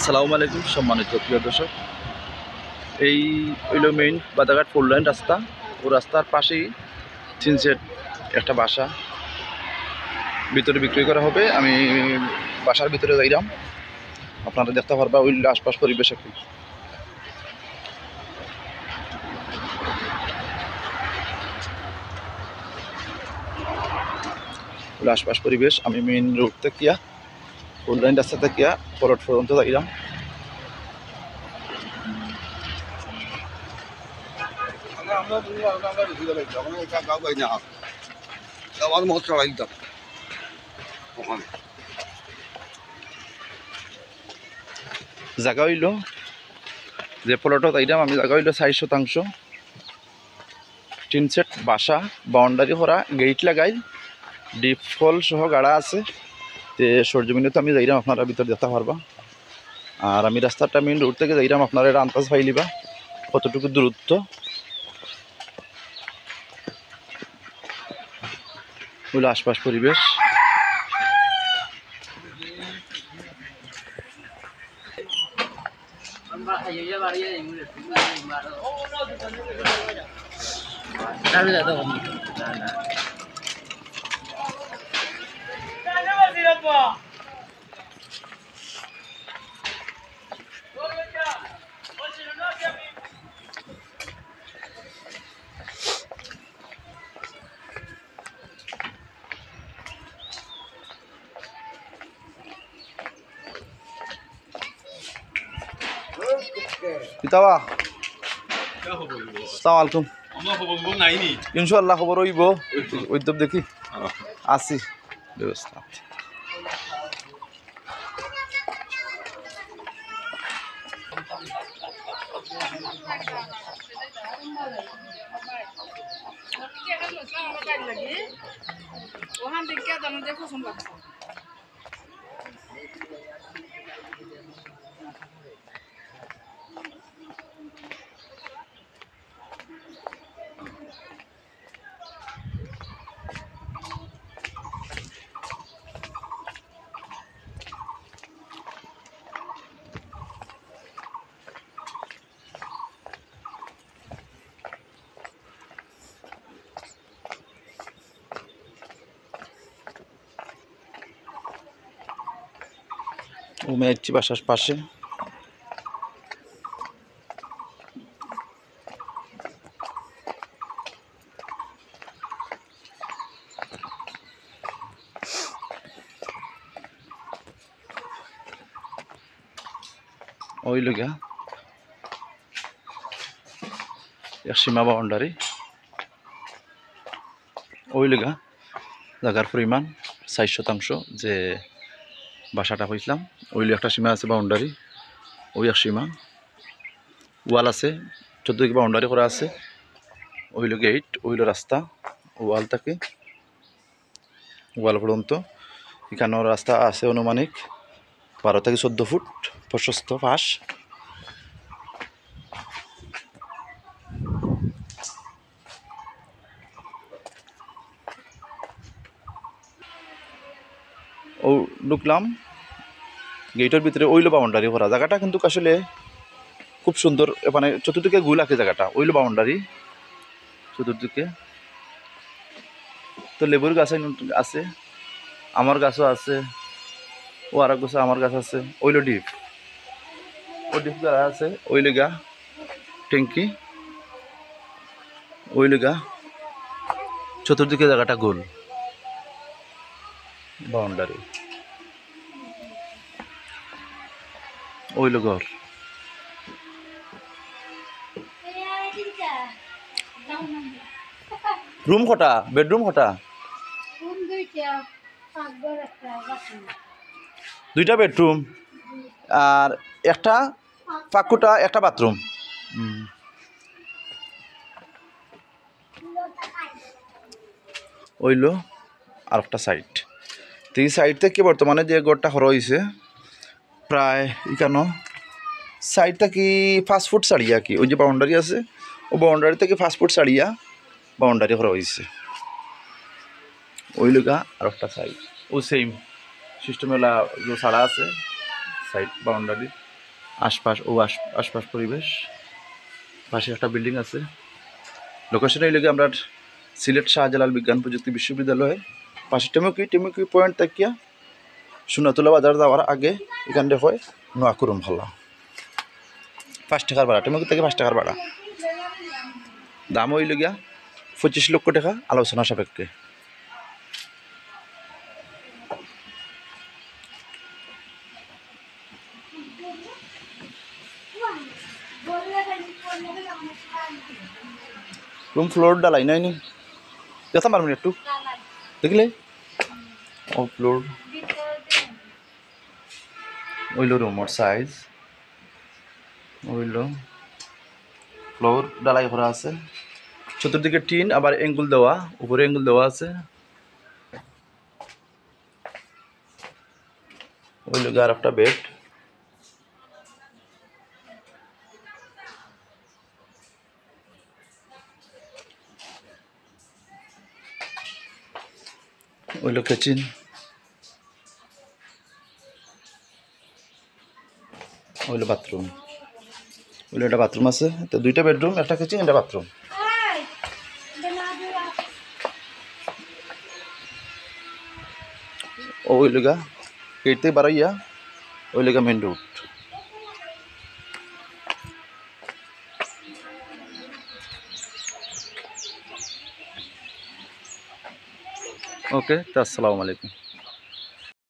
আসসালামু আলাইকুম সম্মানিত প্রিয় দর্শক। এই হইল মেইন বাদাঘাট 4 লাইন রাস্তা। ও রাস্তার পাশেই সিনসেট একটা বাসা ভিতরে বিক্রি করা হবে। আমি বাসার ভিতরে যাইলাম, আপনারা দেখতে পারবা ওই আশপাশ পরিবেশ একটু। আশপাশ পরিবেশ আমি মেইন রোড থেকে 4 লাইন রাস্তা থেকে পলট পর্যন্ত যাইলাম। জায়গা হইল যে প্লটত আইলাম আমি, জায়গা হইল 4 শতাংশ, টিন সেট বাসা, বাউন্ডারি করা, গেট লাগাই, ডিপ ফল সহ গাড়া আছে। তে সরজমিনে তো আমি যাইলাম, আপনারা ভিতর দেখতে পারবা। আর আমি রাস্তাটা মেইন রোড থেকে যাইলাম, আপনারা এটা আন্দাজ পাইলিবা কতটুকু দূরত্ব। হইল আশপাশ পরিবেশ। কিতাবা আসসালামু আলাইকুম। ইনশাআল্লাহ খবর হইব, উদ্যোগ দেখি আসি ব্যবস্থা। উমেরচি বাসার পাশে ওই লগা এক সীমা বাউন্ডারি, ওই লগা জায়গার পরিমাণ 4 শতাংশ যে বাসাটা হয়েছিলাম। ওইল একটা সীমা আছে বাউন্ডারি, ওই এক সীমা ওয়াল আছে, 14 বাউন্ডারি করা আছে। ওইল গেট, ওইল রাস্তা, ওয়াল থাকে ওয়াল পর্যন্ত। এখানেও রাস্তা আছে অনুমানিক 12 থেকে 14 ফুট প্রশস্ত পাশ। ও ঢুকলাম গেটের ভিতরে, ওইল বাউন্ডারি করা। জায়গাটা কিন্তু আসলে খুব সুন্দর, মানে চতুর্দিকে গুল আছে জায়গাটা। ওইল বাউন্ডারি চতুর্দিকে। তো লেবুর গাছ আছে, আমার গাছও আছে, ও আর এক গাছ আমার গাছ আছে। ওইল ডিপ, ও ডিপ গাছ আছে। ওইল গা ট্যাঙ্কি, ওইল গা চতুর্দিকে জায়গাটা গোল বাউন্ডারি। ওইল ঘর, রুম কটা, বেডরুম কটা? 2টা বেডরুম আর একটা পাকুটা, একটা বাথরুম। ওইল আর একটা সাইড। তো এই সাইড থেকে বর্তমানে যে ঘরটা হর হয়েছে প্রায় এখানো সাইড থেকে 5 ফুট ছাড়িয়া, কি ওই যে বাউন্ডারি আছে, ও বাউন্ডারি থেকে 5 ফুট ছাড়িয়া বাউন্ডারি করা হয়েছে। ওই লগা আর একটা সাইড ও সেম সিস্টেমেলা যে ছাড়া আছে সাইড বাউন্ডারি। আশপাশ আশপাশ পরিবেশ, পাশে একটা বিল্ডিং আছে। লোকেশনে লেগে আমরা সিলেট শাহজালাল বিজ্ঞান প্রযুক্তি বিশ্ববিদ্যালয়ে পাশে টেমুকি পয়েন্ট তাকিয়া সোনাতলা বাজার যাওয়ার আগে এখানটা হয় নোয়াকুরুম ভালা। 5 টাকার ভাড়া, টেমুকি থেকে 5 টাকার ভাড়া। দাম হইল গিয়া 25 লক্ষ টাকা আলোচনা সাপেক্ষে। রুম ফ্লোর ডালাই নাই নি, যেতাম পারবেন একটু দেখলে। ও ফ্লোর ওইল রুমর সাইজ, ওইল ফ্লোর ডালাই করা আছে, চতুর্দিকে টিন আবার এঙ্গুল দেওয়া, উপরে এঙ্গুল দেওয়া আছে। ওইল আর একটা bed, oil kitchen, oil bathroom, oil একটা বাথরুম আছে। তো 2টা বেডরুম, একটা কিচেন, একটা বাথরুম। ওই লগা গেট থেকে বাড়াইয়া ওই লগা মেন রোড। ওকে, তো আসসালামু আলাইকুম।